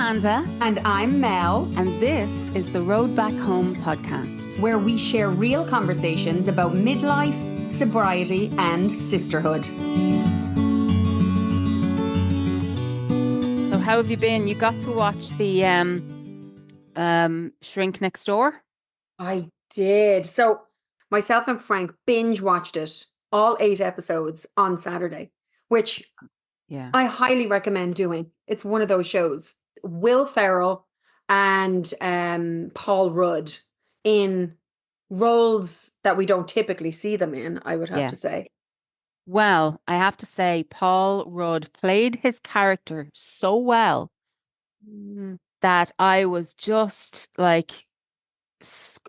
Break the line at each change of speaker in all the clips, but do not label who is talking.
Amanda.
And I'm Mel.
And this is the Road Back Home podcast,
where we share real conversations about midlife, sobriety, and sisterhood.
So how have you been? You got to watch the Shrink Next Door?
I did. So myself and Frank binge watched it, all 8 episodes on Saturday, which I highly recommend doing. It's one of those shows. Will Ferrell and Paul Rudd in roles that we don't typically see them in, I would have to say.
Well, I have to say, Paul Rudd played his character so well that I was just like,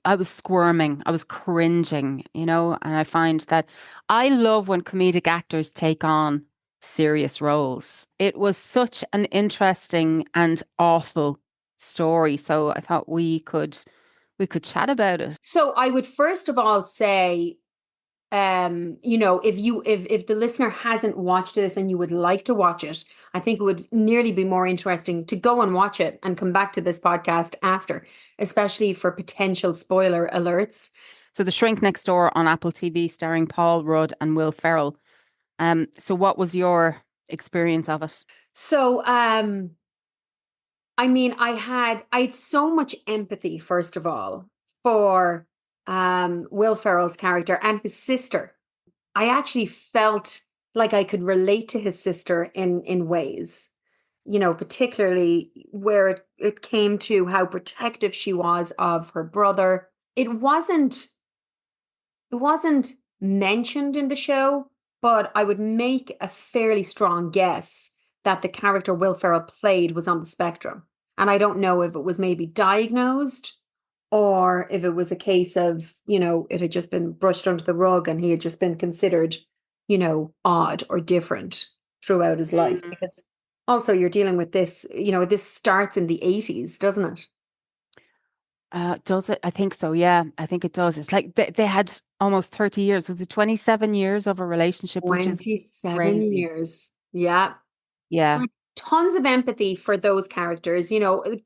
I was squirming, I was cringing, and I find that I love when comedic actors take on serious roles. It was such an interesting and awful story, so I thought we could chat about it.
So I would first of all say, if the listener hasn't watched this and you would like to watch it, I think it would nearly be more interesting to go and watch it and come back to this podcast after, especially for potential spoiler alerts.
So The Shrink Next Door on Apple TV, starring Paul Rudd and Will Ferrell. So what was your experience of it?
So, I had so much empathy, first of all, for Will Ferrell's character and his sister. I actually felt like I could relate to his sister in ways, particularly where it came to how protective she was of her brother. It wasn't mentioned in the show, but I would make a fairly strong guess that the character Will Ferrell played was on the spectrum. And I don't know if it was maybe diagnosed or if it was a case of, it had just been brushed under the rug and he had just been considered, odd or different throughout his life. Because also you're dealing with this, this starts in the 80s, doesn't it?
Does it? I think so. Yeah, I think it does. It's like they had almost 30 years. Was it 27 years of a relationship?
27 years. Yeah.
Yeah.
So tons of empathy for those characters.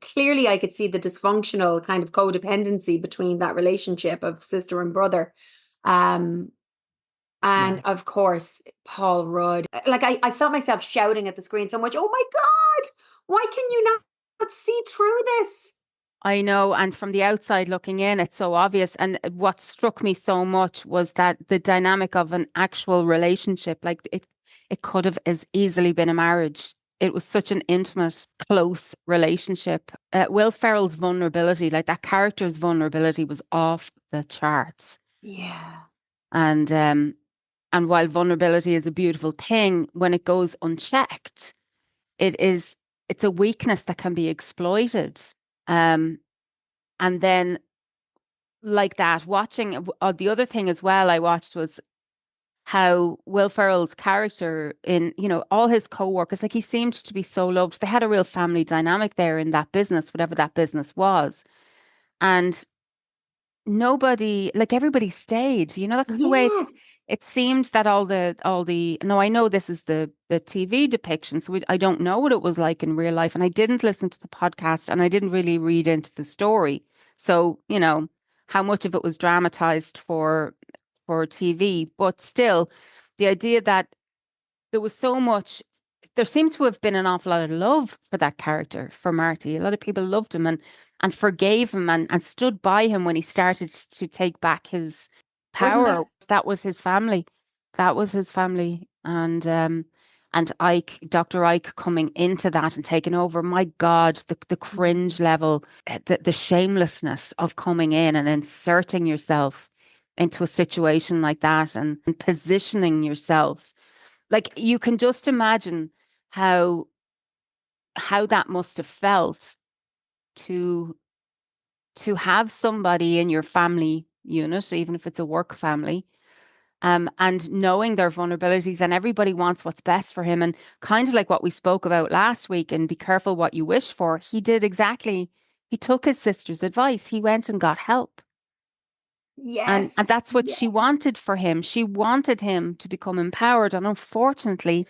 Clearly I could see the dysfunctional kind of codependency between that relationship of sister and brother. Of course, Paul Rudd. Like I felt myself shouting at the screen so much, oh my God, why can you not see through this?
I know. And from the outside looking in, it's so obvious. And what struck me so much was that the dynamic of an actual relationship, like it could have as easily been a marriage. It was such an intimate, close relationship. Will Ferrell's vulnerability, like that character's vulnerability, was off the charts.
Yeah.
And while vulnerability is a beautiful thing, when it goes unchecked, it's a weakness that can be exploited. And then like that, watching the other thing as well I watched was how Will Ferrell's character in, all his co-workers, like he seemed to be so loved. They had a real family dynamic there in that business, whatever that business was. And nobody, like everybody stayed, that kind of way. It seemed that all the, no, I know this is the TV depiction, so I don't know what it was like in real life. And I didn't listen to the podcast and I didn't really read into the story. So, how much of it was dramatized for TV, but still the idea that there seemed to have been an awful lot of love for that character, for Marty. A lot of people loved him and forgave him and stood by him when he started to take back his power. That was his family. That was his family. And Ike, Dr. Ike coming into that and taking over. My God, the cringe level, the shamelessness of coming in and inserting yourself into a situation like that and positioning yourself. Like you can just imagine how that must have felt to have somebody in your family unit, even if it's a work family, and knowing their vulnerabilities, and everybody wants what's best for him. And kind of like what we spoke about last week, and be careful what you wish for. He did exactly. He took his sister's advice. He went and got help.
Yes.
And that's what she wanted for him. She wanted him to become empowered. And unfortunately,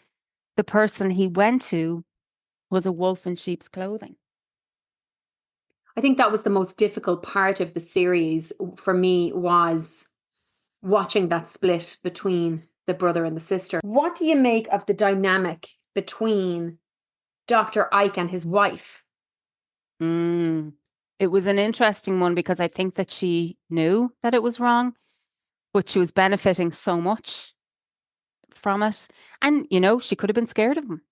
the person he went to was a wolf in sheep's clothing.
I think that was the most difficult part of the series for me, was watching that split between the brother and the sister. What do you make of the dynamic between Dr. Ike and his wife?
Mm. It was an interesting one because I think that she knew that it was wrong, but she was benefiting so much from it. And, she could have been scared of him.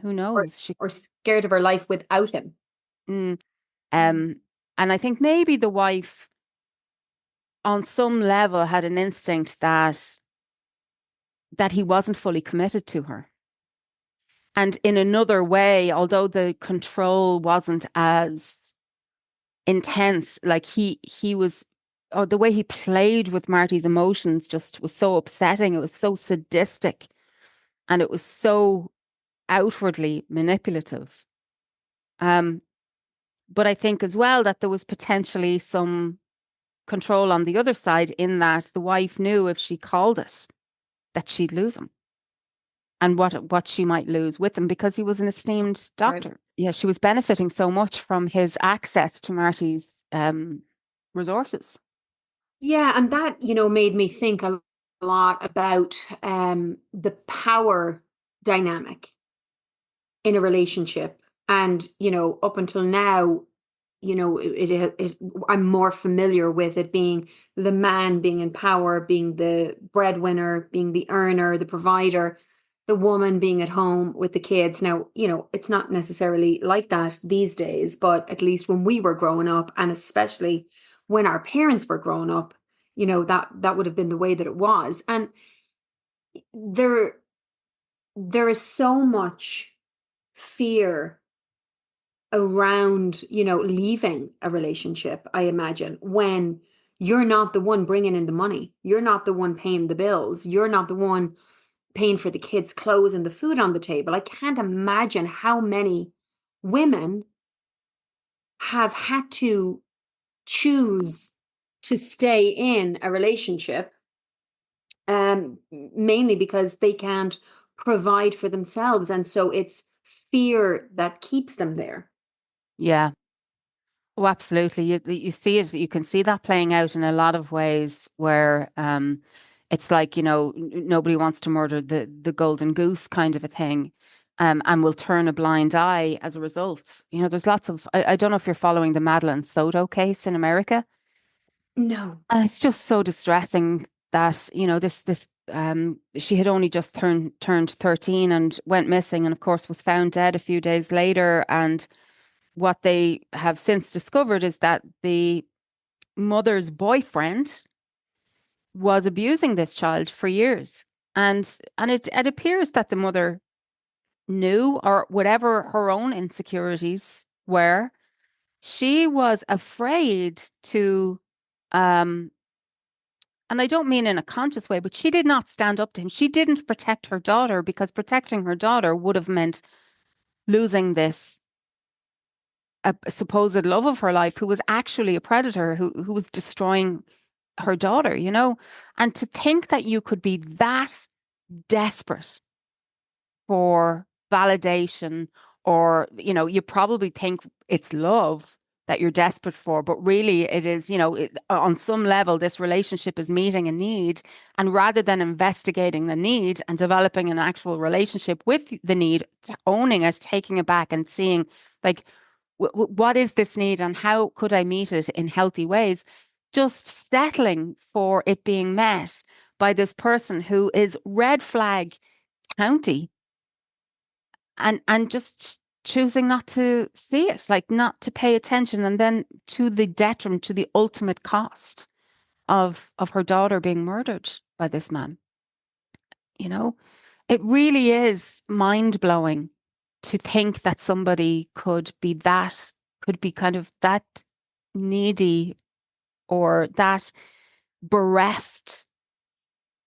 Who
or
knows?
or scared of her life without him?
Mm, and I think maybe the wife, on some level, had an instinct that he wasn't fully committed to her. And in another way, although the control wasn't as intense, like he was, oh, the way he played with Marty's emotions just was so upsetting. It was so sadistic, and it was so outwardly manipulative. Um, but I think as well that there was potentially some control on the other side, in that the wife knew if she called it, that she'd lose him, and what she might lose with him, because he was an esteemed
Right.
doctor. Yeah, she was benefiting so much from his access to Marty's resources.
Yeah, and that, made me think a lot about the power dynamic in a relationship. And, up until now, I'm more familiar with it being the man being in power, being the breadwinner, being the earner, the provider, the woman being at home with the kids. Now, it's not necessarily like that these days, but at least when we were growing up, and especially when our parents were growing up, that would have been the way that it was. And there there is so much fear around, leaving a relationship, I imagine, when you're not the one bringing in the money. You're not the one paying the bills. You're not the one paying for the kids' clothes and the food on the table. I can't imagine how many women have had to choose to stay in a relationship, mainly because they can't provide for themselves. And so it's fear that keeps them there.
Yeah. Oh, absolutely. You see it, you can see that playing out in a lot of ways where it's like, nobody wants to murder the golden goose kind of a thing. And will turn a blind eye as a result. There's lots of, I don't know if you're following the Madeline Soto case in America.
No.
And it's just so distressing that, she had only just turned 13 and went missing, and of course was found dead a few days later. And what they have since discovered is that the mother's boyfriend was abusing this child for years. And it appears that the mother knew, or whatever her own insecurities were, she was afraid to, um, and I don't mean in a conscious way, but she did not stand up to him. She didn't protect her daughter, because protecting her daughter would have meant losing this a supposed love of her life, who was actually a predator, who was destroying her daughter, And to think that you could be that desperate for validation, or, you probably think it's love that you're desperate for, but really it is, on some level, this relationship is meeting a need. And rather than investigating the need and developing an actual relationship with the need, owning it, taking it back, and seeing, like, what is this need and how could I meet it in healthy ways? Just settling for it being met by this person who is red flag county, and just choosing not to see it, like not to pay attention, and then to the detriment, to the ultimate cost of her daughter being murdered by this man. You know, it really is mind blowing to think that somebody could be kind of that needy, or that bereft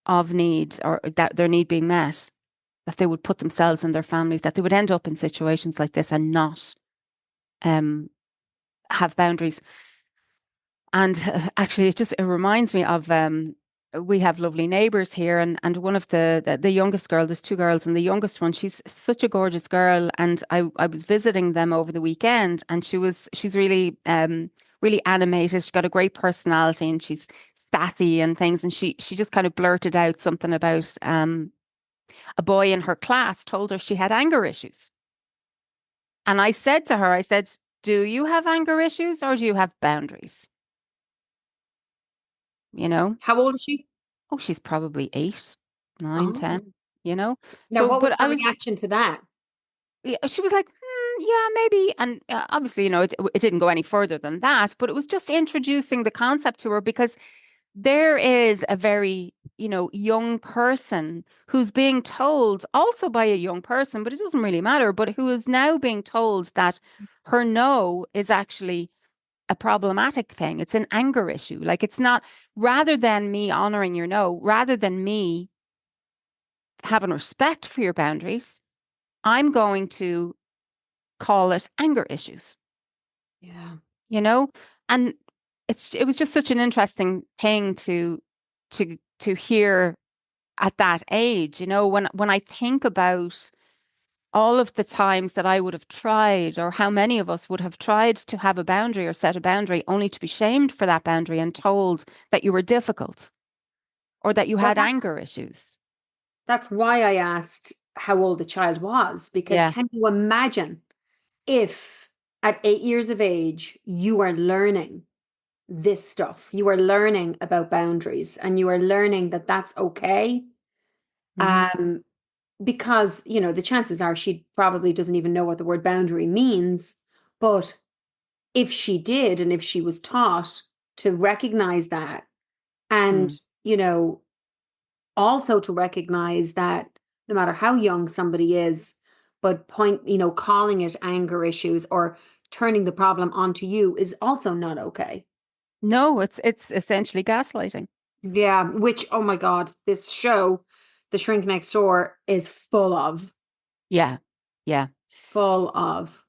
of need, or that their need being met, that they would put themselves and their families, that they would end up in situations like this and not um, have boundaries. And actually, it reminds me of we have lovely neighbors here, and one of the youngest girl, there's two girls, and the youngest one, she's such a gorgeous girl, and I was visiting them over the weekend, and she's really really animated. She's got a great personality, and she's sassy and things, and she just kind of blurted out something about a boy in her class told her she had anger issues. And I said to her, I said, "Do you have anger issues or do you have boundaries?" You know?
How old is she?
Oh, she's probably eight, nine,
Oh.
10, you know?
Now,
So,
what was
but
her reaction to that?
yeah, she was like, yeah, maybe. And obviously, it didn't go any further than that, but it was just introducing the concept to her because there is a very, young person who's being told also by a young person, but it doesn't really matter, but who is now being told that her no is actually a problematic thing. It's an anger issue. Like it's not, rather than me honoring your no, rather than me having respect for your boundaries, I'm going to call it anger issues,
Yeah.
you know? And it was just such an interesting thing to hear at that age, when I think about all of the times that I would have tried, or how many of us would have tried to have a boundary or set a boundary only to be shamed for that boundary and told that you were difficult or that you
Well,
had anger issues.
that's why I asked how old the child was, because
Yeah.
can you imagine if at 8 years of age you are learning this stuff? You are learning about boundaries and you are learning that that's okay.
Hmm.
Um, because, the chances are she probably doesn't even know what the word boundary means. But if she did, and if she was taught to recognize that, and,
Mm.
also to recognize that no matter how young somebody is, but calling it anger issues or turning the problem onto you is also not okay.
No, it's essentially gaslighting.
Yeah, which, oh my God, this show, The Shrink Next Door, is
Yeah. Yeah.
full of.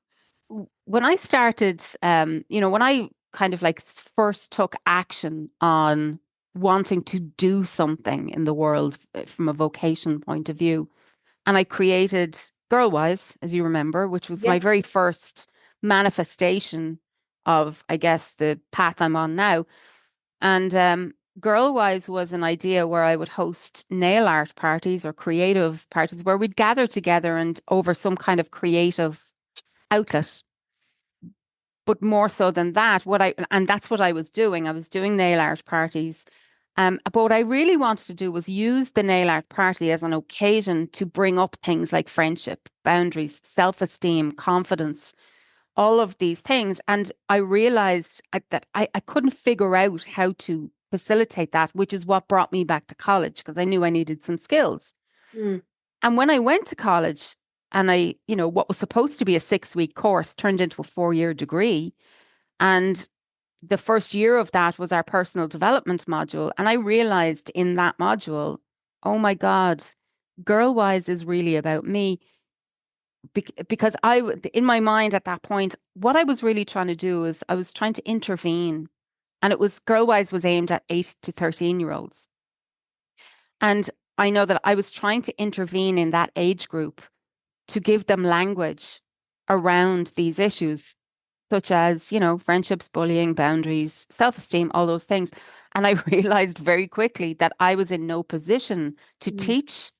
When I started, when I kind of like first took action on wanting to do something in the world from a vocation point of view, and I created Girlwise, as you remember, which was my
Yep.
very first manifestation of, I guess, the path I'm on now. And Girlwise was an idea where I would host nail art parties or creative parties where we'd gather together and over some kind of creative outlet. But more so than that, and that's what I was doing. I was doing nail art parties. But what I really wanted to do was use the nail art party as an occasion to bring up things like friendship, boundaries, self-esteem, confidence, all of these things. And I realized that I couldn't figure out how to facilitate that, which is what brought me back to college because I knew I needed some skills.
Mm.
And when I went to college and what was supposed to be a 6-week course turned into a 4-year degree. And the first year of that was our personal development module. And I realized in that module, oh my God, Girlwise is really about me. Because in my mind at that point, what I was really trying to do is I was trying to intervene. And Girlwise was aimed at 8 to 13-year-olds. And I know that I was trying to intervene in that age group to give them language around these issues, such as, friendships, bullying, boundaries, self-esteem, all those things. And I realized very quickly that I was in no position to
Mm.
teach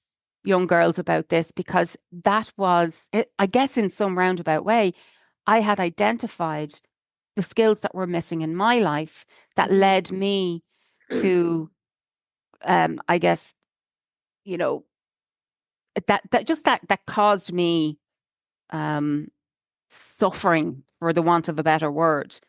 young girls about this because that was, I guess, in some roundabout way, I had identified the skills that were missing in my life that
Mhm.
led me to, I guess, you know, that caused me um, suffering, for the want of a better word.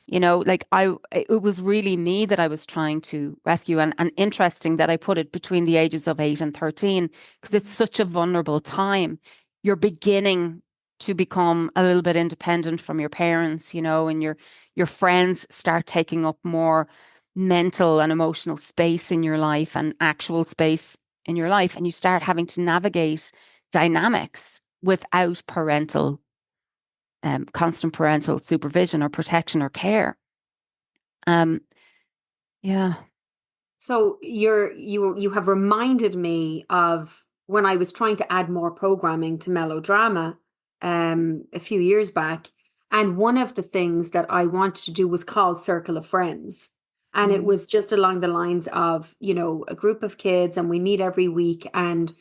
Like it was really me that I was trying to rescue. And interesting that I put it between the ages of 8 and 13, because it's such a vulnerable time. You're beginning to become a little bit independent from your parents, and your friends start taking up more mental and emotional space in your life and actual space in your life. And you start having to navigate dynamics without constant parental supervision or protection or care. Um, yeah.
So you have reminded me of when I was trying to add more programming to melodrama a few years back. And one of the things that I wanted to do was called Circle of Friends. And it
Mm.
was just along the lines of, a group of kids and we meet every week. And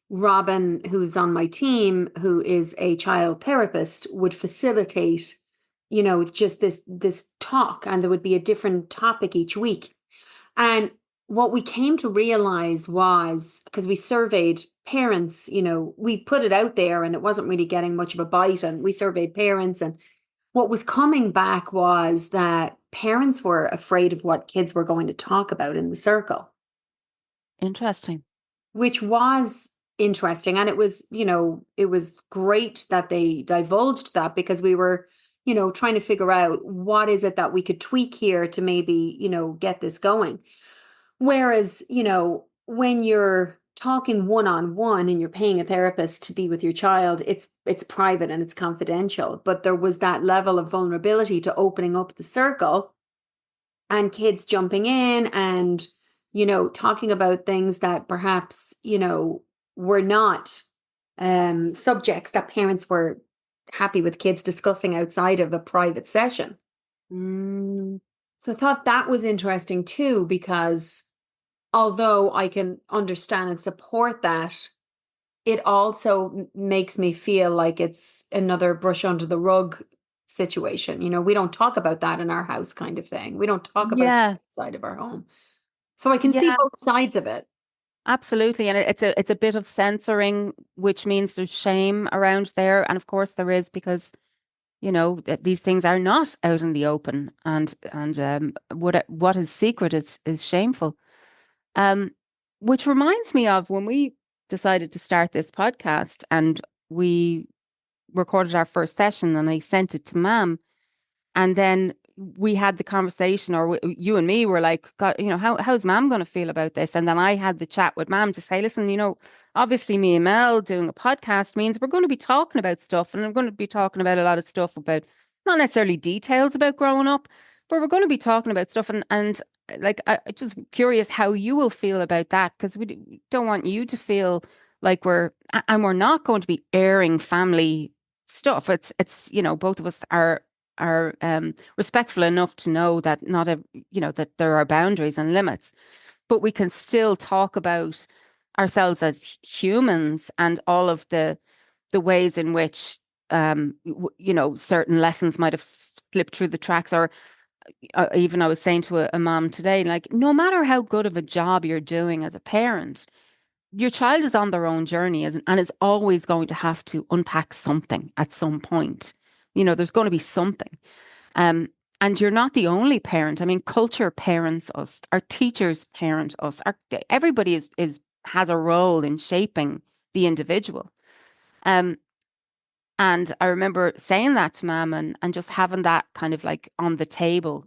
Robin, who's on my team, who is a child therapist, would facilitate, just this talk, and there would be a different topic each week. And what we came to realize was, because we surveyed parents, we put it out there and it wasn't really getting much of a bite. And we surveyed parents, and what was coming back was that parents were afraid of what kids were going to talk about in the circle,
Interesting.
which was interesting. And it was great that they divulged that, because we were, trying to figure out what is it that we could tweak here to maybe, get this going. Whereas, when you're talking one on one and you're paying a therapist to be with your child, it's private and it's confidential. But there was that level of vulnerability to opening up the circle and kids jumping in and, talking about things that perhaps, were not subjects that parents were happy with kids discussing outside of a private session.
Mm.
So I thought that was interesting too, because although I can understand and support that, it also makes me feel like it's another brush under the rug situation. We don't talk about that in our house, kind of thing. We don't talk about
Yeah,
that outside of our home. So I can see
yeah,
both sides of it.
absolutely. And it's a bit of censoring, which means there's shame around there. And of course there is, because these things are not out in the open, and what is secret is shameful. Um, which reminds me of when we decided to start this podcast, and we recorded our first session, and I sent it to Mam. And then we had the conversation, or you and me were like, God, how's Mam going to feel about this? And then I had the chat with Mam to say, listen, obviously me and Mel doing a podcast means we're going to be talking about stuff, and I'm going to be talking about a lot of stuff about not necessarily details about growing up, but we're going to be talking about stuff, and like I just curious how you will feel about that, because we don't want you to feel like and we're not going to be airing family stuff. It's both of us are respectful enough to know that not a that there are boundaries and limits, but we can still talk about ourselves as humans, and all of the ways in which certain lessons might have slipped through the tracks. Or even I was saying to a mom today, like, no matter how good of a job you're doing as a parent, your child is on their own journey, and is always going to have to unpack something at some point. There's going to be something. Um, and you're not the only parent. I mean, culture parents us, our teachers parent us. Everybody is has a role in shaping the individual. Um, and I remember saying that to Mum, and just having that kind of like on the table.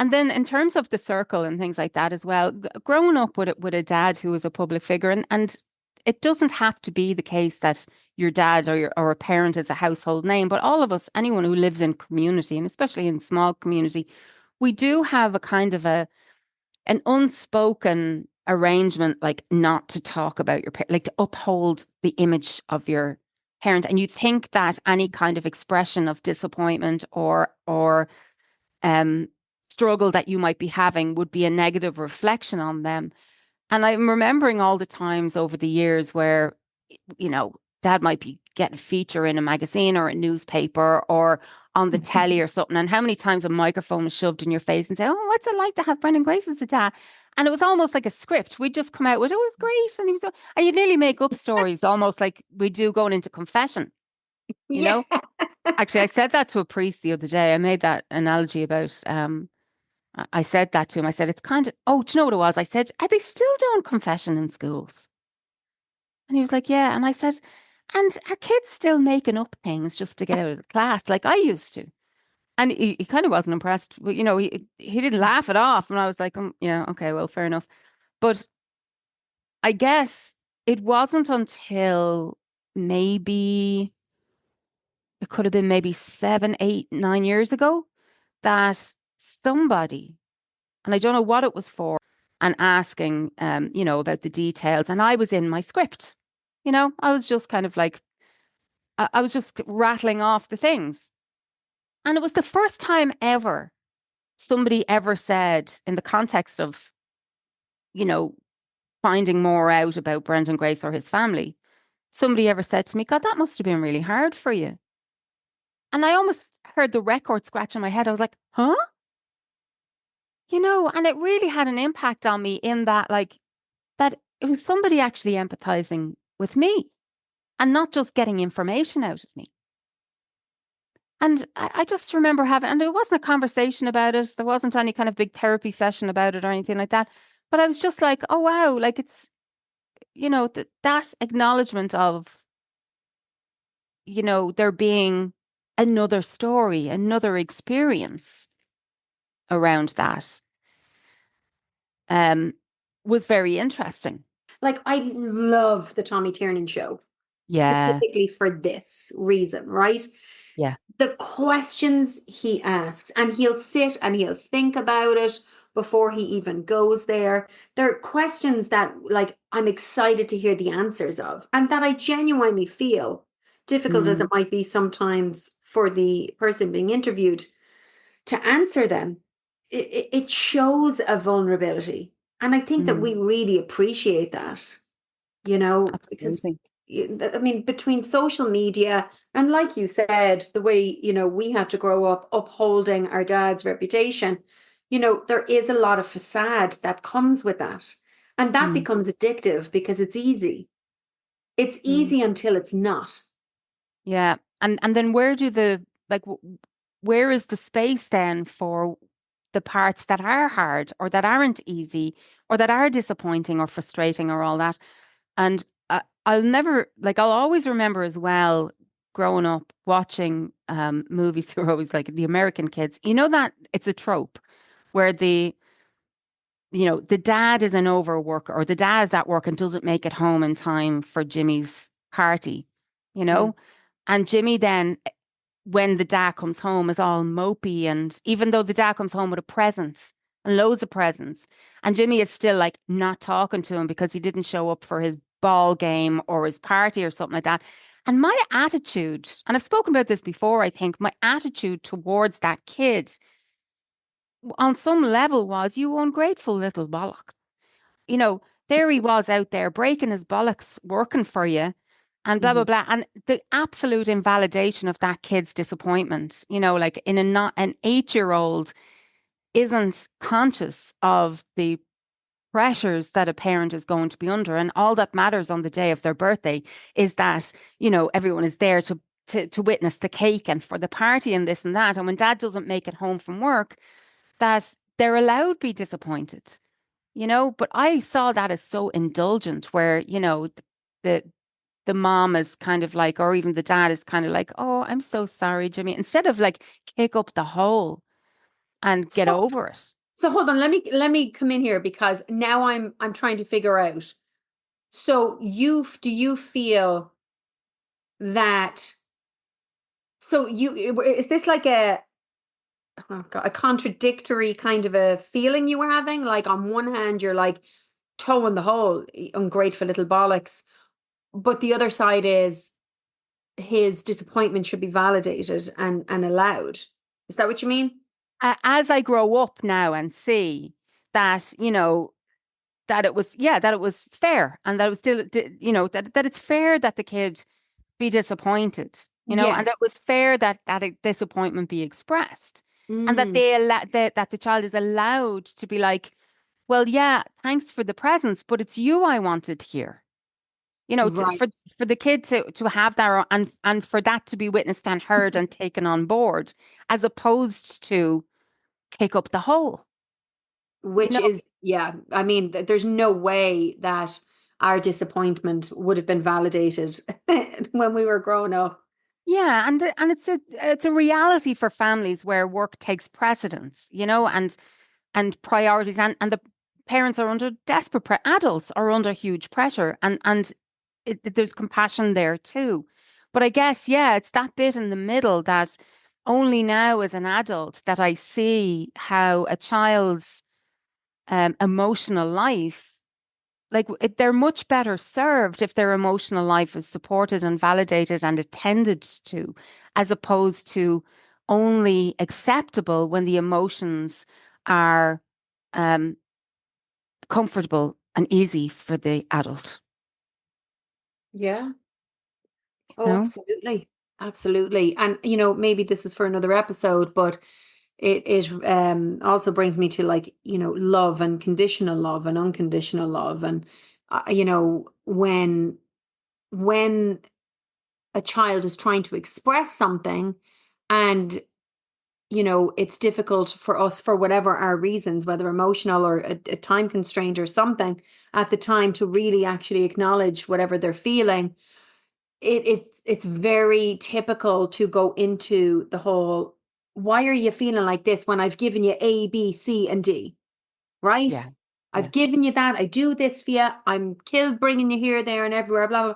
And then in terms of the circle and things like that as well, growing up with a dad who was a public figure, and it doesn't have to be the case that your dad or a parent is a household name, but all of us, anyone who lives in community, and especially in small community, we do have a kind of an unspoken arrangement, like not to talk about your parent, like to uphold the image of your parent. And you think that any kind of expression of disappointment or um, struggle that you might be having would be a negative reflection on them. And I'm remembering all the times over the years where, dad might be getting a feature in a magazine or a newspaper or on the telly or something. And how many times a microphone was shoved in your face and say, oh, what's it like to have Brendan Grace as a dad? And it was almost like a script. We'd just come out with, oh, it was great. And he was, and you'd nearly make up stories almost like we do going into confession, you
Yeah.
know? Actually, I said that to a priest the other day. I made that analogy about I said that to him. I said, it's kind of, oh, do you know what it was? I said, are they still doing confession in schools? And he was like, yeah. And I said, and are kids still making up things just to get out of the class like I used to? And he kind of wasn't impressed. But, he didn't laugh it off. And I was like, yeah, okay, well, fair enough. But I guess it wasn't until maybe, it could have been maybe 7, 8, 9 years ago that somebody, and I don't know what it was for, and asking, about the details. And I was in my script. I was just kind of like, I was just rattling off the things. And it was the first time ever somebody ever said, in the context of, you know, finding more out about Brendan Grace or his family, somebody ever said to me, God, that must have been really hard for you. And I almost heard the record scratch in my head. I was like, huh? And it really had an impact on me in that, like, that it was somebody actually empathizing with me and not just getting information out of me. And I just remember having, and there wasn't a conversation about it. There wasn't any kind of big therapy session about it or anything like that. But I was just like, oh, wow, like it's, that acknowledgement of, there being another story, another experience around that, um, was very interesting.
Like, I love the Tommy Tiernan show
Yeah.
specifically for this reason, right?
Yeah.
The questions he asks, and he'll sit and he'll think about it before he even goes there. They're questions that, like, I'm excited to hear the answers of, and that I genuinely feel, difficult as
Mm,
it might be sometimes for the person being interviewed to answer them, it shows a vulnerability. And I think that we
mm,
really appreciate that, because
absolutely.
I mean, between social media and, like you said, the way, we had to grow up upholding our dad's reputation, there is a lot of facade that comes with that. And that
Mm,
becomes addictive because it's easy. It's
mm.
easy until it's not.
Yeah. And then where do where is the space then for the parts that are hard or that aren't easy or that are disappointing or frustrating or all that? And I'll never, like, I'll always remember as well growing up watching movies that were always like the American kids. You know that it's a trope where the dad is an overworker or the dad's at work and doesn't make it home in time for Jimmy's party, you
Mm,
know? And Jimmy then, when the dad comes home, is all mopey. And even though the dad comes home with a present and loads of presents, and Jimmy is still like not talking to him because he didn't show up for his ball game or his party or something like that. And my attitude, and I've spoken about this before, I think, my attitude towards that kid on some level was, you ungrateful little bollocks. You know, there he was out there breaking his bollocks, working for you, and blah, blah,
mhm.
blah. And the absolute invalidation of that kid's disappointment, like in a not an 8-year-old isn't conscious of the pressures that a parent is going to be under. And all that matters on the day of their birthday is that, everyone is there to witness the cake and for the party and this and that. And when dad doesn't make it home from work, that they're allowed to be disappointed. But I saw that as so indulgent, where, the the mom is kind of like, or even the dad is kind of like, oh, I'm so sorry, Jimmy, instead of like kick up the hole and get
So,
over it.
so hold on, let me come in here because now I'm trying to figure out. So do you feel that is this like oh God, a contradictory kind of a feeling you were having? Like, on one hand, you're like toe in the hole, ungrateful little bollocks, but the other side is his disappointment should be validated and allowed. Is that what you mean?
As I grow up now and see that, that it was fair and that it was still, that it's fair that the kid be disappointed, and
Yes.
that it was fair that a disappointment be expressed, and that
Mm,
that the child is allowed to be like, well, yeah, thanks for the presents, but it's you I wanted here.
right.
For the kid to have that, and for that to be witnessed and heard and taken on board, as opposed to kick up the hole. You
Which
know,
is, yeah, I mean, there's no way that our disappointment would have been validated when we were growing up.
yeah, and it's a reality for families where work takes precedence, and priorities, and the parents are under adults are under huge pressure, and there's compassion there too. But I guess, yeah, it's that bit in the middle that only now as an adult that I see how a child's emotional life, like they're much better served if their emotional life is supported and validated and attended to, as opposed to only acceptable when the emotions are um, comfortable and easy for the adult.
Yeah.
You
Oh,
know?
absolutely. Absolutely. And maybe this is for another episode, but it also brings me to, like, love and conditional love and unconditional love. And when a child is trying to express something, and it's difficult for us for whatever our reasons, whether emotional or a time constraint or something at the time, to really actually acknowledge whatever they're feeling. It's very typical to go into the whole, why are you feeling like this when I've given you A, B, C, and D, right?
Yeah,
I've
yeah.
given you that. I do this for you. I'm killed bringing you here, there, and everywhere, blah, blah,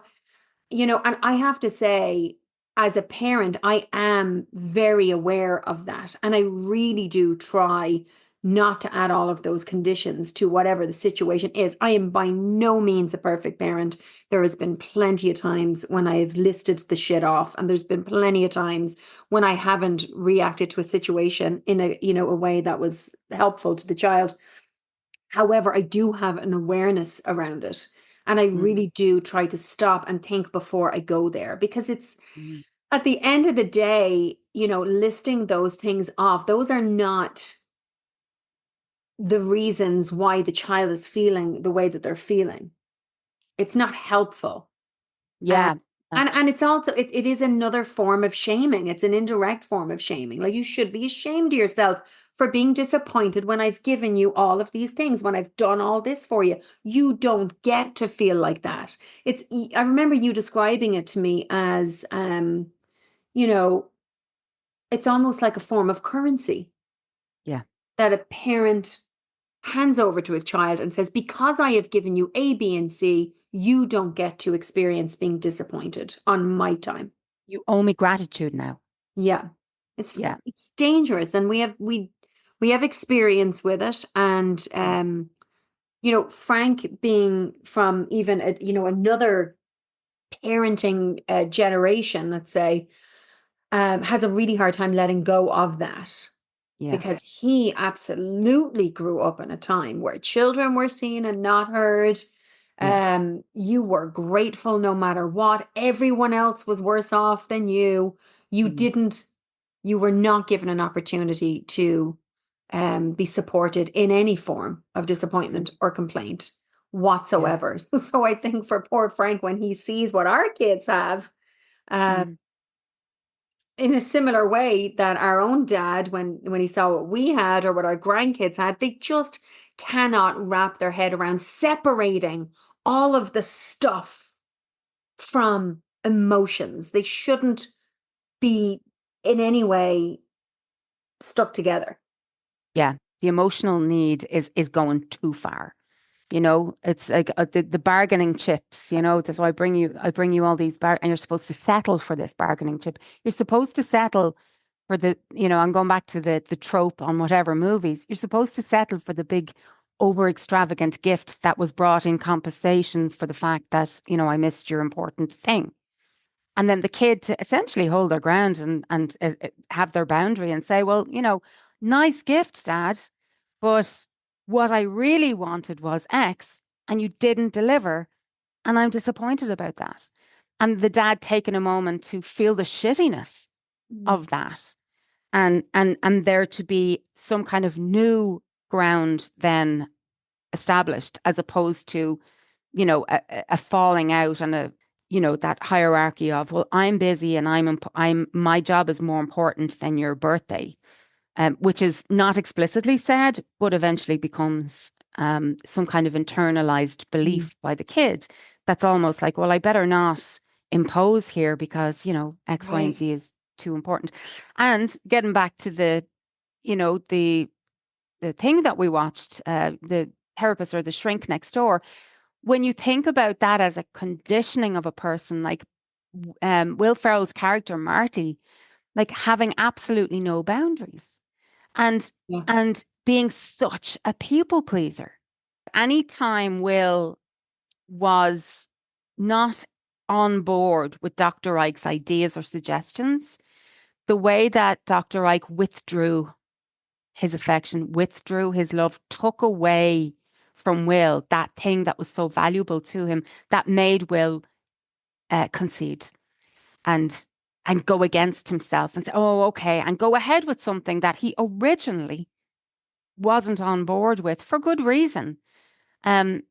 blah. And I have to say, as a parent, I am very aware of that. And I really do try not to add all of those conditions to whatever the situation is. I am by no means a perfect parent. There has been plenty of times when I've listed the shit off, and there's been plenty of times when I haven't reacted to a situation in a way that was helpful to the child. However, I do have an awareness around it. And I
Mm,
really do try to stop and think before I go there, because it's,
mm.
at the end of the day, listing those things off, those are not the reasons why the child is feeling the way that they're feeling. It's not helpful. Um,
Yeah,
and it's also, it is another form of shaming. It's an indirect form of shaming. Like, you should be ashamed of yourself for being disappointed when I've given you all of these things, when I've done all this for you. You don't get to feel like that. I remember you describing it to me as, you know, it's almost like a form of currency
yeah.
that a parent hands over to a child and says, because I have given you A, B, and C, you don't get to experience being disappointed on my time.
You owe me gratitude now.
Yeah. It's
Yeah.
it's dangerous, and we have experience with it. And
Mm,
Frank, being from even another parenting generation, let's say, has a really hard time letting go of that,
yeah.
because he absolutely grew up in a time where children were seen and not heard.
Yeah.
You were grateful no matter what. Everyone else was worse off than you. You
Mm,
didn't, you were not given an opportunity to be supported in any form of
mm,
disappointment or complaint
yeah.
whatsoever. So I think for poor Frank, when he sees what our kids have, uh,
Mm,
in a similar way that our own dad, when he saw what we had or what our grandkids had, they just cannot wrap their head around separating all of the stuff from emotions. They shouldn't be in any way stuck together.
yeah. The emotional need is going too far. It's like the bargaining chips, that's why I bring you all these and you're supposed to settle for this bargaining chip. You're supposed to settle for I'm going back to the trope on whatever movies. You're supposed to settle for the big over extravagant gift that was brought in compensation for the fact that, I missed your important thing. And then the kid to essentially hold their ground and have their boundary and say, well, nice gift, Dad, but what I really wanted was X, and you didn't deliver, and I'm disappointed about that. And the dad taking a moment to feel the shittiness
Mm.
of that, and there to be some kind of new ground then established, as opposed to a falling out and that hierarchy of, well, I'm busy and I'm my job is more important than your birthday, which is not explicitly said, but eventually becomes some kind of internalized
Mm.
belief by the kid. That's almost like, well, I better not impose here because X, Y, and
Right.
Z is too important. And getting back to the you know the thing that we watched, the therapist or the shrink next door, when you think about that as a conditioning of a person, like Will Ferrell's character Marty, like having absolutely no boundaries, and
Yeah.
and being such a people pleaser. Anytime Will was not on board with Dr. Ike's ideas or suggestions, the way that Dr. Ike withdrew his affection, withdrew his love, took away from Will that thing that was so valuable to him, that made Will concede and go against himself and say, "Oh, okay," and go ahead with something that he originally wasn't on board with for good reason. Um,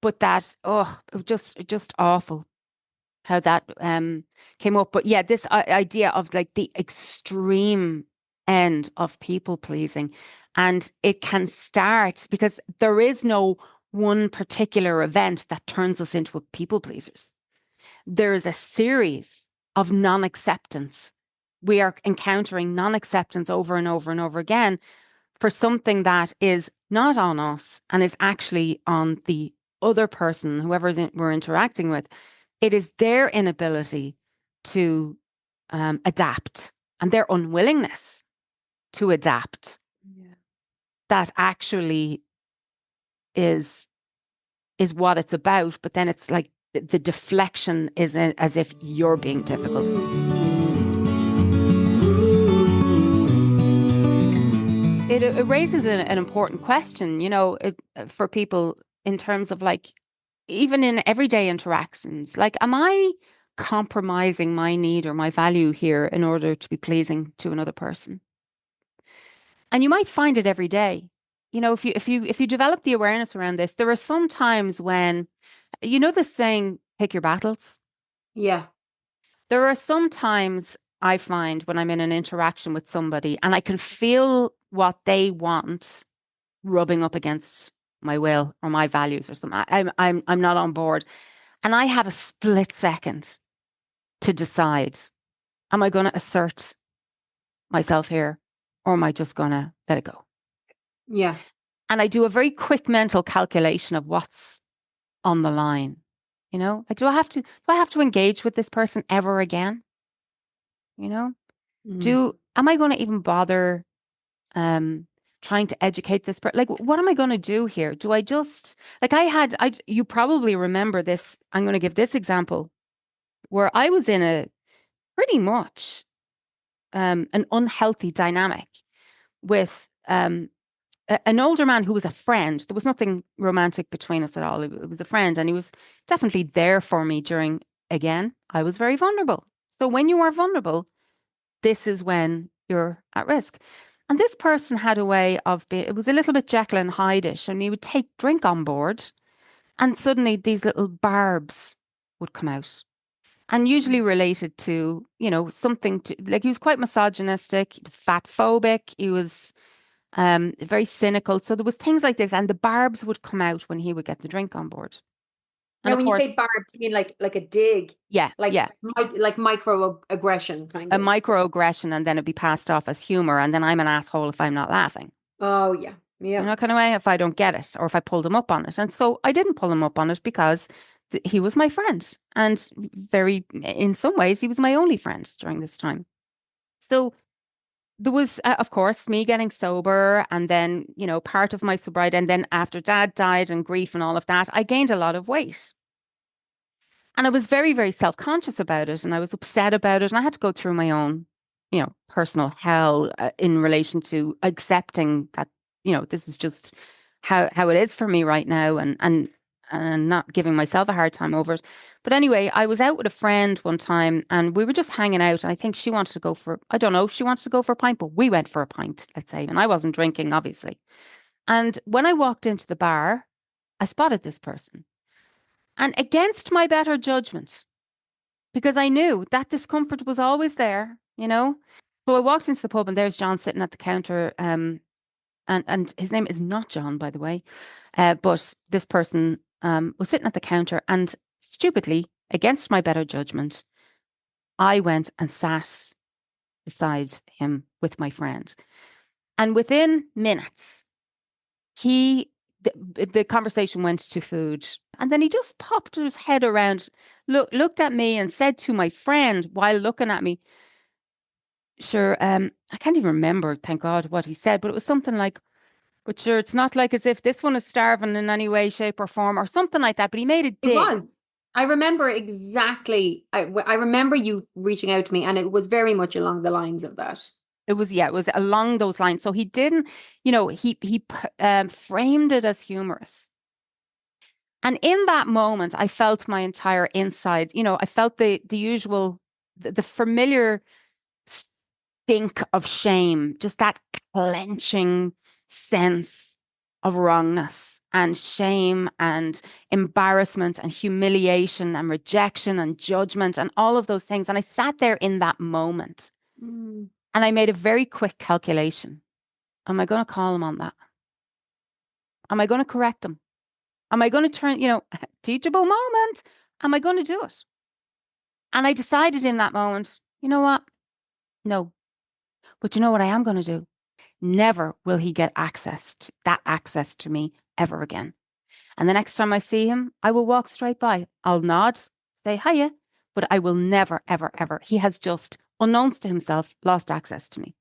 but that, oh, it was just awful how that came up. But yeah, this idea of like the extreme end of people pleasing, and it can start because there is no one particular event that turns us into people pleasers. There is a series of non-acceptance. We are encountering non-acceptance over and over and over again for something that is not on us and is actually on the other person, whoever we're interacting with. It is their inability to adapt and their unwillingness to adapt that actually is what it's about. But then it's like the deflection is as if you're being difficult. It raises an important question, for people in terms of like, even in everyday interactions, like, am I compromising my need or my value here in order to be pleasing to another person? And you might find it every day. If you develop the awareness around this, there are some times when, the saying, pick your battles.
Yeah.
There are some times I find when I'm in an interaction with somebody and I can feel what they want rubbing up against my will or my values or something. I'm not on board. And I have a split second to decide, am I going to assert myself here or am I just going to let it go?
Yeah.
And I do a very quick mental calculation of what's on the line. Like, do I have to engage with this person ever again? You know,
Mm.
am I going to even bother trying to educate this person? Like, what am I going to do here? Do I just, like, you probably remember this. I'm going to give this example where I was in a pretty much an unhealthy dynamic with an older man who was a friend. There was nothing romantic between us at all. It was a friend, and he was definitely there for me during, again, I was very vulnerable. So when you are vulnerable, this is when you're at risk. And this person had a way of being, it was a little bit Jekyll and Hyde-ish, and he would take drink on board, and suddenly these little barbs would come out. And usually related to, something to, like, he was quite misogynistic, he was fat phobic, he was very cynical. So there was things like this, and the barbs would come out when he would get the drink on board. And
Now,
of
when you
course,
say barbed, you mean like a dig,
yeah,
like
yeah,
like microaggression kind
a
of.
microaggression, and then it'd be passed off as humor, and then I'm an asshole if I'm not laughing.
Oh yeah, yeah.
Kind of way, if I don't get it or if I pulled him up on it. And so I didn't pull him up on it because he was my friend. And in some ways, he was my only friend during this time. So there was, of course, me getting sober and then, part of my sobriety. And then after dad died and grief and all of that, I gained a lot of weight. And I was very, very self-conscious about it. And I was upset about it. And I had to go through my own, personal hell in relation to accepting that, this is just how it is for me right now, and not giving myself a hard time over it. But anyway, I was out with a friend one time and we were just hanging out. And I think she wanted to go for, I don't know if she wanted to go for a pint, but we went for a pint, let's say. And I wasn't drinking, obviously. And when I walked into the bar, I spotted this person. And against my better judgment, because I knew that discomfort was always there. So I walked into the pub and there's John sitting at the counter. And his name is not John, by the way. But this person was sitting at the counter and stupidly, against my better judgment, I went and sat beside him with my friend. And within minutes, the conversation went to food. And then he just popped his head around, looked at me and said to my friend while looking at me, sure, I can't even remember, thank God, what he said, but it was something like, But sure, it's not like as if this one is starving in any way, shape, or form, or something like that. But he made a
It
dig.
was. I remember exactly. I remember you reaching out to me, and it was very much along the lines of that.
It was, yeah, it was along those lines. So he didn't, he framed it as humorous. And in that moment, I felt my entire inside. I felt the usual, the familiar stink of shame, just that clenching sense of wrongness and shame and embarrassment and humiliation and rejection and judgment and all of those things. And I sat there in that moment
Mm.
and I made a very quick calculation. Am I going to call him on that? Am I going to correct him? Am I going to turn, teachable moment? Am I going to do it? And I decided in that moment, you know what? No. But you know what I am going to do? Never will he get access to me ever again. And the next time I see him, I will walk straight by. I'll nod, say hiya, but I will never, ever, ever. He has just, unknowns to himself, lost access to me.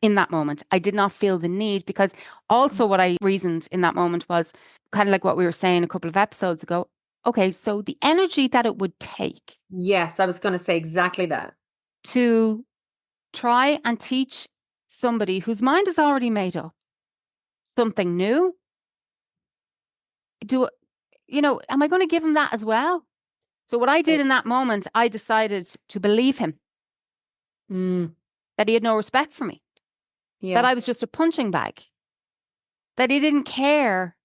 In that moment, I did not feel the need because also what I reasoned in that moment was kind of like what we were saying a couple of episodes ago. Okay, so the energy that it would take
Yes, I was going to say exactly that.
to try and teach somebody whose mind is already made up something new, do am I going to give him that as well? So what I did in that moment, I decided to believe him
Mm,
that he had no respect for me, that
yeah.
I was just a punching bag, that he didn't care,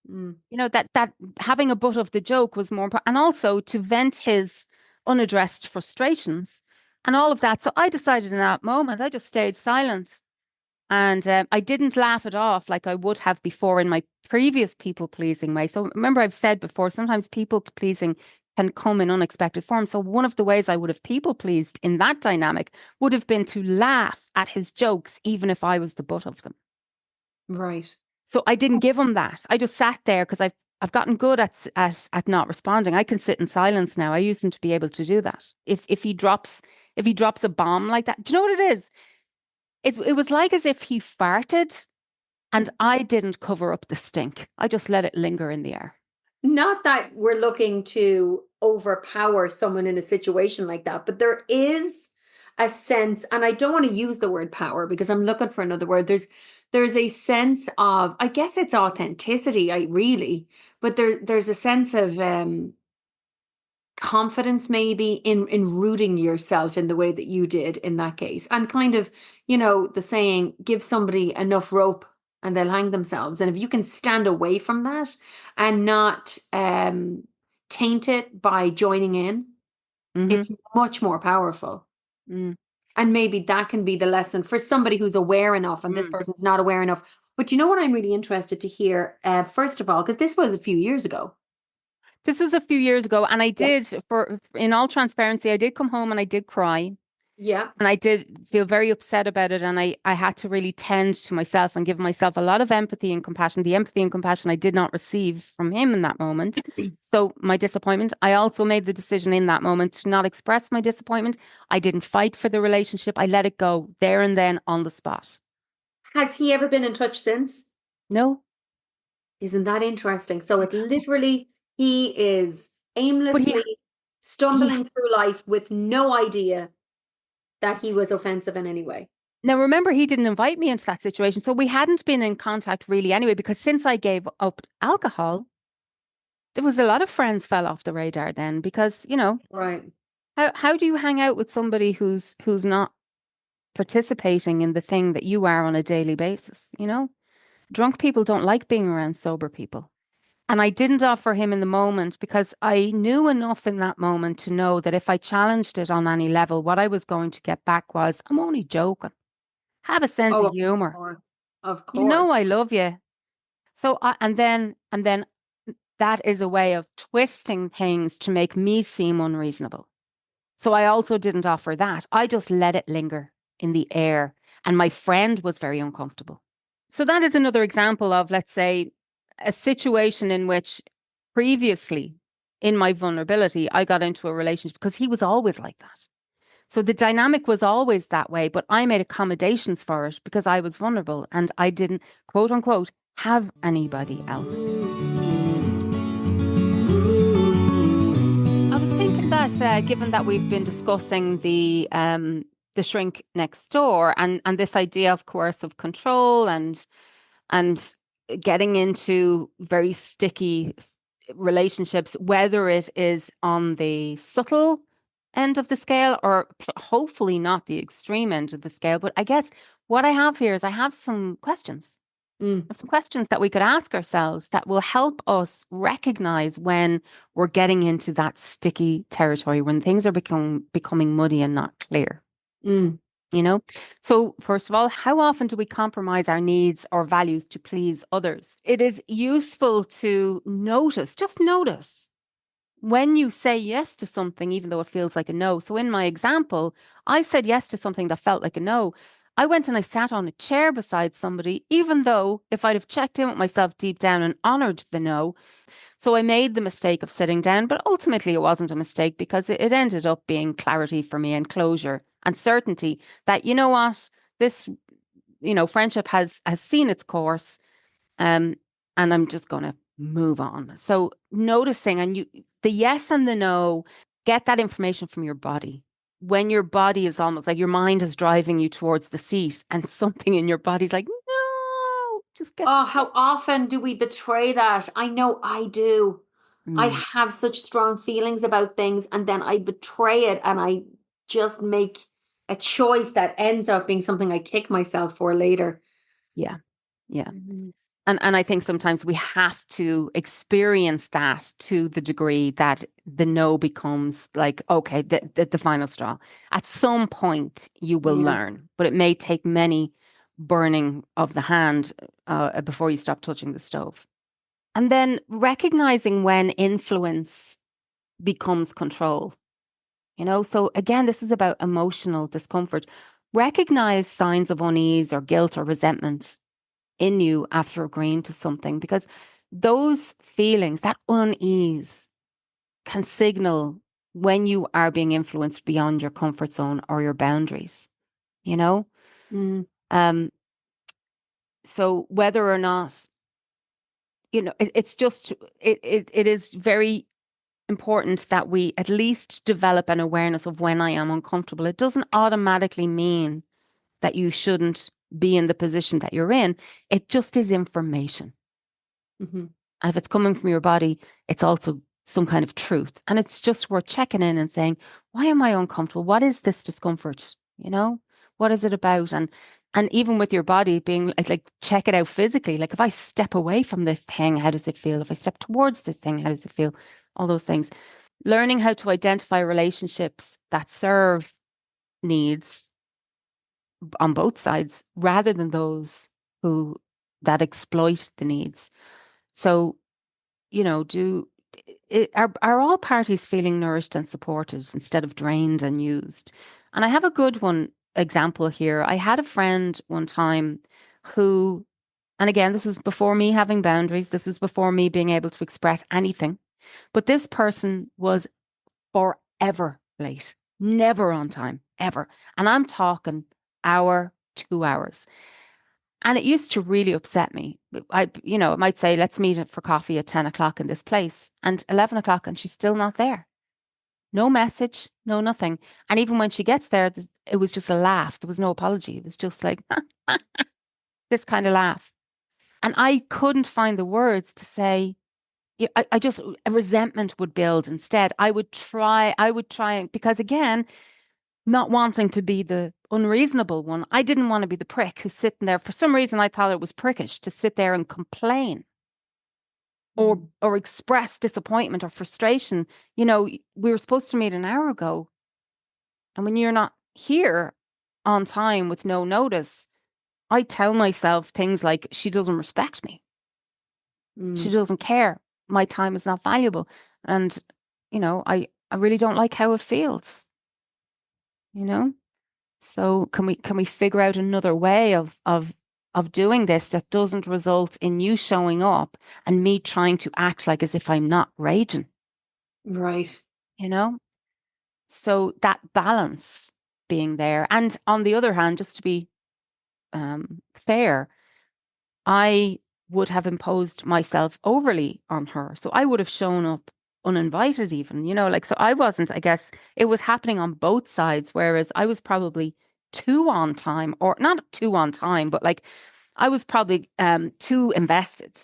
Mm.
that having a butt of the joke was more important, and also to vent his unaddressed frustrations and all of that. So I decided in that moment, I just stayed silent. And I didn't laugh it off like I would have before in my previous people pleasing way. So remember, I've said before, sometimes people pleasing can come in unexpected forms. So one of the ways I would have people pleased in that dynamic would have been to laugh at his jokes, even if I was the butt of them.
Right.
So I didn't give him that. I just sat there because I've gotten good at not responding. I can sit in silence now. I used to be able to do that. If he drops a bomb like that, do you know what it is? It was like as if he farted and I didn't cover up the stink. I just let it linger in the air.
Not that we're looking to overpower someone in a situation like that, but there is a sense, and I don't want to use the word power because I'm looking for another word. There's a sense of, I guess it's authenticity, but there's a sense of confidence maybe in rooting yourself in the way that you did in that case, and kind of, the saying, give somebody enough rope and they'll hang themselves. And if you can stand away from that and not taint it by joining in,
Hmm.
it's much more powerful.
Mm,
And maybe that can be the lesson for somebody who's aware enough and this
mm.
person's not aware enough. But you know what I'm really interested to hear, first of all, because this was a few years ago.
This was a few years ago, and I
Yeah.
did, in all transparency, I did come home and I did cry.
Yeah.
And I did feel very upset about it. And I had to really tend to myself and give myself a lot of empathy and compassion. The empathy and compassion I did not receive from him in that moment. So my disappointment, I also made the decision in that moment to not express my disappointment. I didn't fight for the relationship. I let it go there and then on the spot.
Has he ever been in touch since?
No,
Isn't that interesting? So it literally, he is
but he,
aimlessly
he,
stumbling through life with no idea that he was offensive in any way.
now remember, he didn't invite me into that situation. So we hadn't been in contact really anyway, because since I gave up alcohol, there was a lot of friends fell off the radar then because,
Right.
how do you hang out with somebody who's not participating in the thing that you are on a daily basis? Drunk people don't like being around sober people. And I didn't offer him in the moment because I knew enough in that moment to know that if I challenged it on any level, what I was going to get back was, I'm only joking. Have a sense
Oh,
of
of
humor.
course. Of
I
course.
love you. So and then that is a way of twisting things to make me seem unreasonable. So I also didn't offer that. I just let it linger in the air. And my friend was very uncomfortable. So that is another example of, let's say, a situation in which previously in my vulnerability, I got into a relationship because he was always like that. So the dynamic was always that way, but I made accommodations for it because I was vulnerable and I didn't, quote unquote, have anybody else. I was thinking that given that we've been discussing the shrink next door and this idea of coercive control and getting into very sticky relationships, whether it is on the subtle end of the scale or hopefully not the extreme end of the scale. But I guess what I have here is I have some questions.
Mm,
Some questions that we could ask ourselves that will help us recognize when we're getting into that sticky territory, when things are becoming muddy and not clear.
mm,
You know, so first of all, how often do we compromise our needs or values to please others? It is useful to notice, just notice when you say yes to something, even though it feels like a no. So in my example, I said yes to something that felt like a no. I went and I sat on a chair beside somebody, even though if I'd have checked in with myself deep down and honored the no, so I made the mistake of sitting down, but ultimately it wasn't a mistake because it ended up being clarity for me and closure and certainty that, you know what, this, friendship has seen its course, um, and I'm just gonna move on. So noticing and the yes and the no, get that information from your body. When your body is almost like your mind is driving you towards the seat and something in your body's like, no, just get.
Oh, how often do we betray that? I know I do. I
Mm,
have such strong feelings about things, and then I betray it, and I just make a choice that ends up being something I kick myself for later.
yeah, yeah.
Mhm.
And I think sometimes we have to experience that to the degree that the no becomes like, okay, the final straw. At some point, you will
Yeah.
learn, but it may take many burning of the hand before you stop touching the stove. And then recognizing when influence becomes control. So again, this is about emotional discomfort. Recognize signs of unease or guilt or resentment in you after agreeing to something because those feelings, that unease, can signal when you are being influenced beyond your comfort zone or your boundaries, you know?
Mm,
Um, so whether or not, it's just it is very important that we at least develop an awareness of when I am uncomfortable. It doesn't automatically mean that you shouldn't be in the position that you're in. It just is information.
mhm,
And if it's coming from your body, it's also some kind of truth. And it's just worth checking in and saying, why am I uncomfortable? What is this discomfort? What is it about? And even with your body being like check it out physically. Like if I step away from this thing, how does it feel? If I step towards this thing, how does it feel? All those things. Learning how to identify relationships that serve needs on both sides rather than those who that exploit the needs. So are all parties feeling nourished and supported instead of drained and used? And I have a good one example here. I had a friend one time who, and again, this was before me having boundaries. This was before me being able to express anything. But this person was forever late, never on time, ever. And I'm talking hour, 2 hours. And it used to really upset me. It might say, let's meet for coffee at 10 o'clock in this place and 11 o'clock and she's still not there. No message, no nothing. And even when she gets there, it was just a laugh. There was no apology. It was just like this kind of laugh. And I couldn't find the words to say, I just, a resentment would build instead. I would try, because again, not wanting to be the unreasonable one. I didn't want to be the prick who's sitting there. For some reason, I thought it was prickish to sit there and complain or
mm,
or express disappointment or frustration. We were supposed to meet an hour ago, and when you're not here on time with no notice, I tell myself things like, she doesn't respect me. She
mm.
doesn't care. My time is not valuable. And, I really don't like how it feels, you know? So can we figure out another way of doing this that doesn't result in you showing up and me trying to act like as if I'm not raging,
Right.
you know? So that balance. being there. And on the other hand, just to be fair, I would have imposed myself overly on her. So I would have shown up uninvited even, like, so I wasn't, I guess it was happening on both sides, whereas I was probably too on time, or not too on time, but like I was probably too invested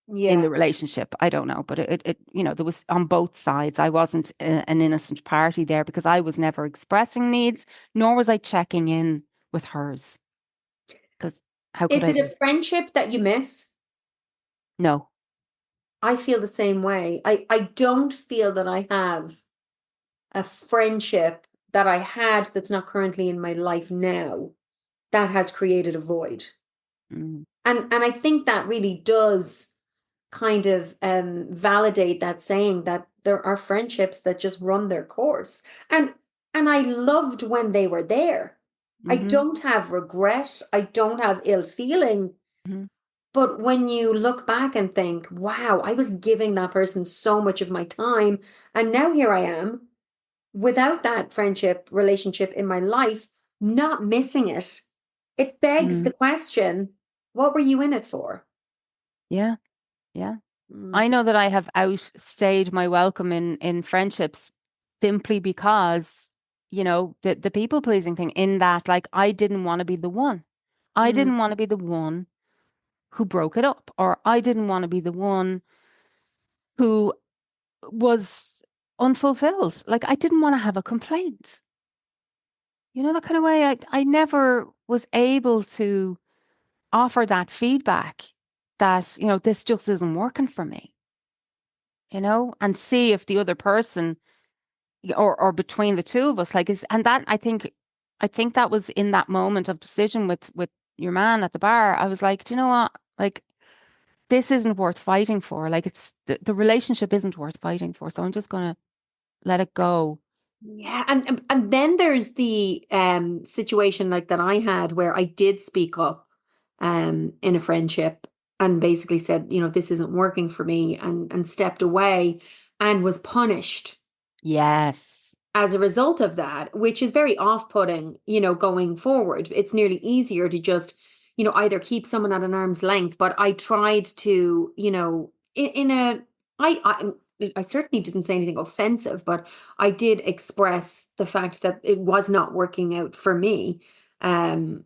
in
Yeah.
the relationship. I don't know, but there was on both sides. I wasn't an innocent party there because I was never expressing needs, nor was I checking in with hers. Because how could
Is
I
it
be?
a friendship that you miss?
No.
I feel the same way. I don't feel that I have a friendship that I had that's not currently in my life now that has created a void.
Mm,
And I think that really does kind of validate that saying that there are friendships that just run their course. And I loved when they were there. I
mm-hmm,
don't have regret. I don't have ill feeling.
hmm.
But when you look back and think, wow, I was giving that person so much of my time, and now here I am without that friendship relationship in my life, not missing it, it begs
Mm.
the question, what were you in it for?
Yeah, yeah.
Mm,
I know that I have outstayed my welcome in friendships simply because, the people pleasing thing, in that, like, I didn't want to be the one. I
mm,
didn't want to be the one who broke it up, or I didn't want to be the one who was unfulfilled. Like, I didn't want to have a complaint. That kind of way. I never was able to offer that feedback that, this just isn't working for me, and see if the other person, or between the two of us, like, and that, I think that was in that moment of decision with your man at the bar. I was like, do you know what? Like, this isn't worth fighting for. Like, it's the relationship isn't worth fighting for. So I'm just gonna let it go.
yeah, and then there's the situation like that I had where I did speak up in a friendship and basically said, this isn't working for me, and stepped away and was punished
Yes.
as a result of that, which is very off-putting, going forward. It's nearly easier to just, either keep someone at an arm's length, but I tried to, in a I I certainly didn't say anything offensive, but I did express the fact that it was not working out for me. Um,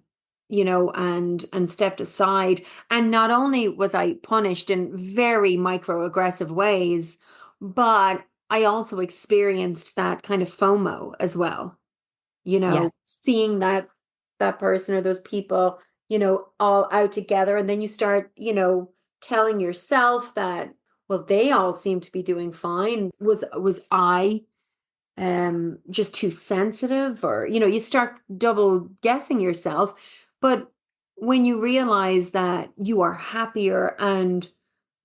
and stepped aside. And not only was I punished in very microaggressive ways, but I also experienced that kind of FOMO as well,
Yeah.
seeing that person or those people, all out together. And then you start, telling yourself that, well, they all seem to be doing fine. Was I just too sensitive? Or, you start double guessing yourself. But when you realize that you are happier and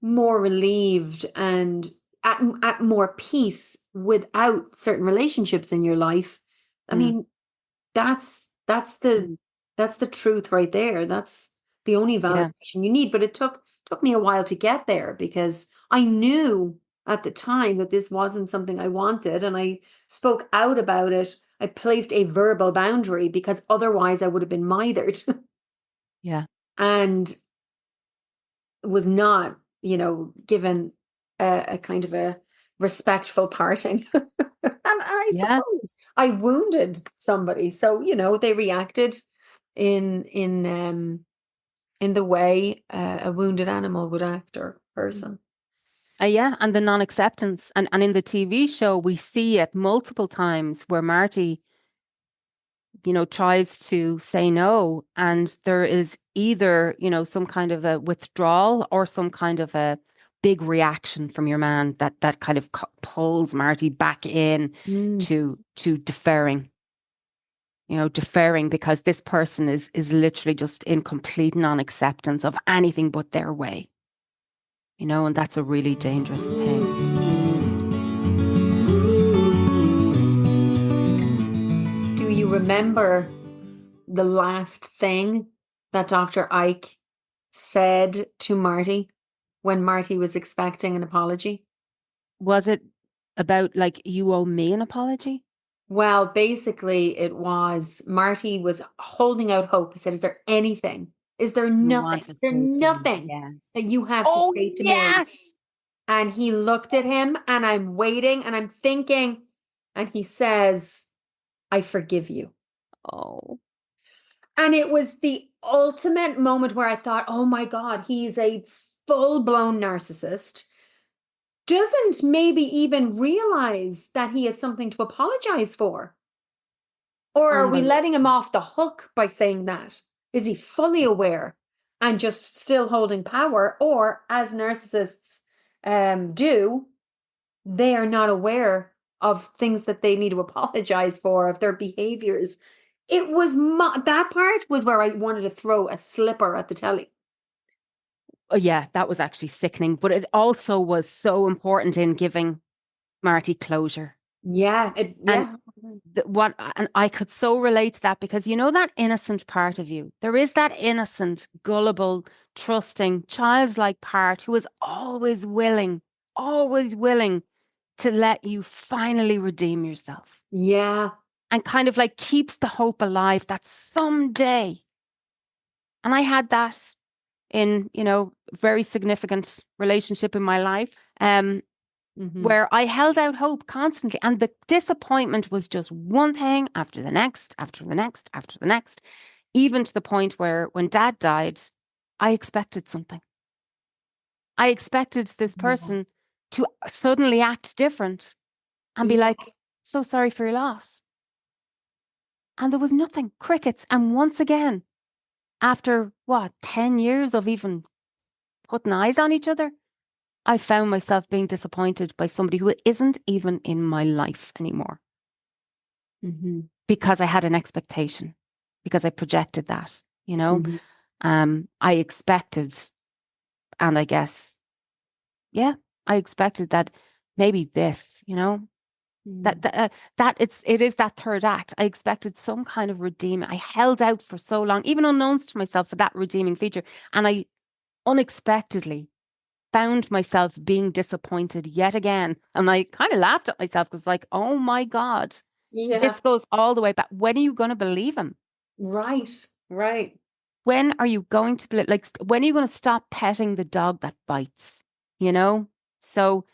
more relieved and at more peace without certain relationships in your life, I
Mm,
mean, that's the
mm,
that's the truth right there. That's the only
yeah.
validation you need. But it took me a while to get there because I knew at the time that this wasn't something I wanted, and I spoke out about it. I placed a verbal boundary because otherwise I would have been mithered
Yeah.
and was not, given a kind of a respectful parting. And I
Yeah.
suppose I wounded somebody. So, they reacted in the way a wounded animal would act, or
Mm.
person.
Yeah, and the non-acceptance, and in the TV show we see it multiple times where Marty, tries to say no, and there is either, some kind of a withdrawal or some kind of a big reaction from your man that kind of pulls Marty back in
Mm.
to deferring because this person is literally just in complete non-acceptance of anything but their way, and that's a really dangerous thing.
Do you remember the last thing that Dr. Ike said to Marty when Marty was expecting an apology?
Was it about, like, you owe me an apology?
Well, basically, it was Marty was holding out hope. He said, "Is there anything? Is there
You
nothing?
want
Is
to
there
say to me,
nothing
yes.
that you have to
Oh,
say to me?"
yes.
And he looked at him, and I'm waiting, and I'm thinking, and he says, "I forgive you."
Oh,
And it was the ultimate moment where I thought, oh my God, he's a full blown narcissist. Doesn't maybe even realize that he has something to apologize for. Or are we letting him
unbelievable.
off the hook by saying that? Is he fully aware and just still holding power? Or, as narcissists do, they are not aware of things that they need to apologize for, of their behaviors. It was that part was where I wanted to throw a slipper at the telly.
Oh, yeah, that was actually sickening, but it also was so important in giving Marty closure.
Yeah,
And
yeah.
and I could so relate to that because you know that innocent part of you. There is that innocent, gullible, trusting, childlike part who is always willing to let you finally redeem yourself
Yeah.
and kind of like keeps the hope alive that someday. And I had that in, very significant relationship in my life.
Hmm.
Where I held out hope constantly. And the disappointment was just one thing after the next, after the next, after the next, even to the point where when dad died, I expected something. I expected this
Yeah.
person to suddenly act different and be
Yeah.
like, so sorry for your loss. And there was nothing, crickets. And once again, after what, 10 years of even putting eyes on each other, I found myself being disappointed by somebody who isn't even in my life anymore.
Hmm.
Because I had an expectation, because I projected that, you know.
Hmm.
I expected, and I guess, yeah, I expected that maybe this, that
Mm.
that, that it is that third act. I expected some kind of redeem. I held out for so long, even unknowns to myself, for that redeeming feature, and I unexpectedly found myself being disappointed yet again. And I kind of laughed at myself because, like, oh my God,
Yeah.
this goes all the way back. When are you going to believe him?
Right. Right.
When are you going to be like, when are you going to stop petting the dog that bites? You know? So,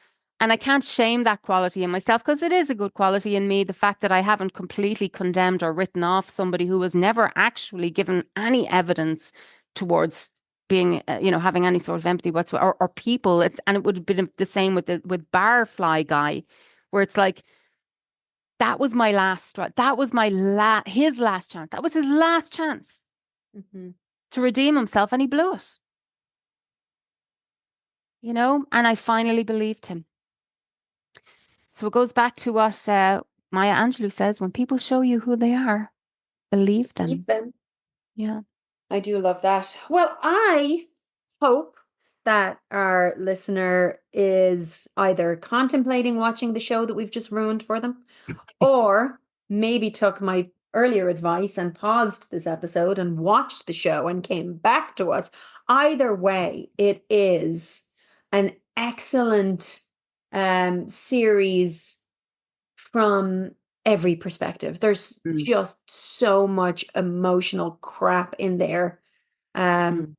and I can't shame that quality in myself because it is a good quality in me. The fact that I haven't completely condemned or written off somebody who was never actually given any evidence towards being, having any sort of empathy whatsoever, or people. And it would have been the same with the with Barfly guy, where it's like, that was my last straw. That was his last chance. That was his last chance
Hmm.
to redeem himself, and he blew it, and I finally believed him. So it goes back to what Maya Angelou says: when people show you who they are, believe
Leave
them.
them.
Yeah.
I do love that. Well, I hope that our listener is either contemplating watching the show that we've just ruined for them, or maybe took my earlier advice and paused this episode and watched the show and came back to us. Either way, it is an excellent series from every perspective. There's
Mm,
just so much emotional crap in there. Um,
mm,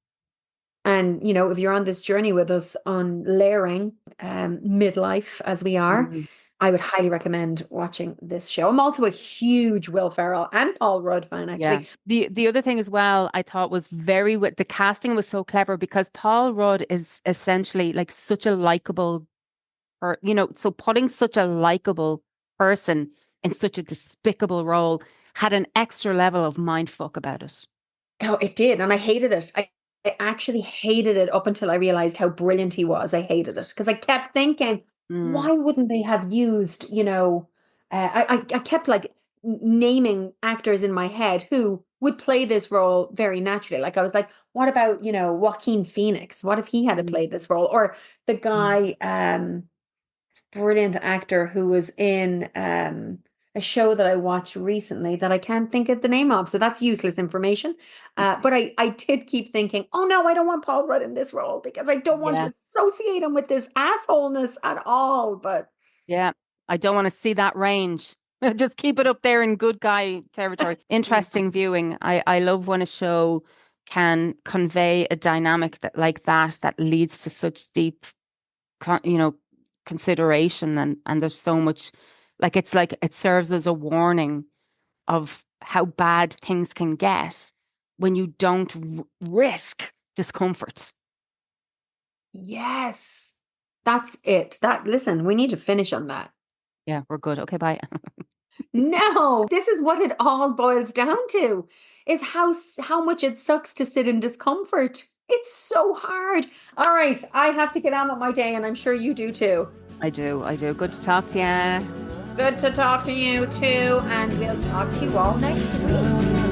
and if you're on this journey with us on layering midlife as we are,
mm.
I would highly recommend watching this show. I'm also a huge Will Ferrell and Paul Rudd fan,
Yeah.
actually.
The other thing as well, I thought was the casting was so clever because Paul Rudd is essentially like such a likable, or so putting such a likable person in such a despicable role had an extra level of mind fuck about it.
Oh, it did, and I hated it. I actually hated it up until I realized how brilliant he was. I hated it because I kept thinking,
Mm,
why wouldn't they have used, I kept like naming actors in my head who would play this role very naturally. Like I was like, what about, Joaquin Phoenix? What if he had to
mm,
play this role? Or the
mm.
guy, brilliant actor who was in a show that I watched recently that I can't think of the name of. So that's useless information. But I did keep thinking, oh no, I don't want Paul Rudd in this role because I don't want to
Yeah.
associate him with this assholeness at all. But
Yeah. I don't want to see that range. Just keep it up there in good guy territory. Interesting viewing. I love when a show can convey a dynamic that like that leads to such deep, you know, consideration, and there's so much, like it serves as a warning of how bad things can get when you don't risk discomfort.
Yes. That's it. Listen, we need to finish on that.
Yeah, we're good. Okay, bye.
No, this is what it all boils down to, is how much it sucks to sit in discomfort. It's so hard. All right, I have to get on with my day, and I'm sure you do too.
I do. I do. Good to talk to you.
Good to talk to you too, and we'll talk to you all next week.